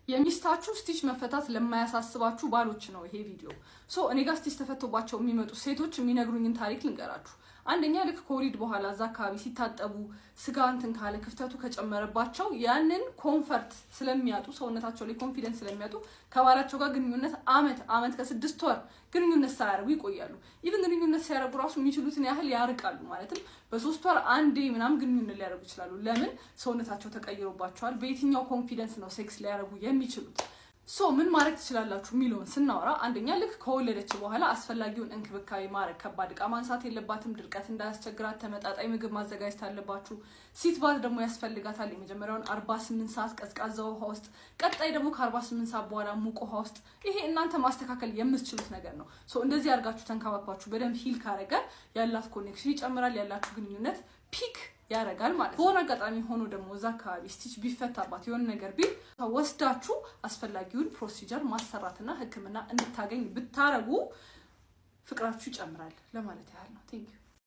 የሚስታችሁ ስቲች መፈታት ለማያሳስባችሁ ባሎች ነው ይሄ ቪዲዮ። እኔ ጋር ስቲች ተፈቶባቸው የሚመጡ ሴቶች የሚነግሩኝን ታሪክ ልንገራችሁ። አንደኛ ልክ ከወሊድ በኋላ እዛ አካባቢ ሲታጠቡ ስጋ እንትን ካለ ክፍተቱ ከጨመረባቸው ያንን ኮንፈርት ስለሚያጡ ሰውነታቸው ላይ ኮንፊደንስ ስለሚያጡ ከባላቸው ጋር ግንኙነት አመት ከ6 ወር ግንኙነት ሳያደርጉ ይቆያሉ። ኢቭን ግንኙነት ሲያደርጉ ራሱ የሚችሉትን ያህል ያርቃሉ። ማለትም በ3 ወር አንዴ ምናምን ግንኙነት ሊያደርጉ ይችላሉ። ለምን? ሰውነታቸው ተቀይሮባቸዋል። በየትኛው ኮንፊደንስ ነው ሴክስ ሊያደርጉ የሚችሉት? ምን ማድረግ ትችላላችሁ የሚለውን ስናወራ አንደኛ ልክ ከወለደች በኋላ አስፈላጊውን እንክብካቤ ማድረግ። ከባድ ዕቃ ማንሳት የለባትም። ድርቀት እንዳያስቸግራት ተመጣጣኝ ምግብ ማዘጋጀት አለባችሁ። ሲት ባዝ ደግሞ ያስፈልጋታል። የመጀመሪያውን 48 ሰዓት ቀዝቃዛ ውሃ ውስጥ፣ ቀጣይ ደግሞ ከ48 ሰዓት በኋላ ሙቅ ውሃ ውስጥ። ይሄ እናንተ ማስተካከል የምትችሉት ነገር ነው። እንደዚህ አድርጋችሁ ተንከባክባችሁ በደንብ ሂል ካረገ ያላት ኮኔክሽን ይጨምራል። ያላችሁ ግንኙነት ፒክ ያረጋል ማለት ነው። በሆነ አጋጣሚ ሆኖ ደግሞ እዛ አካባቢ ስቲች ቢፈታባት የሆነ ነገር ቢል ወስዳችሁ አስፈላጊውን ፕሮሲጀር ማሰራትና ሕክምና እንድታገኝ ብታረጉ ፍቅራችሁ ይጨምራል ለማለት ያህል ነው። ቴንክ ዩ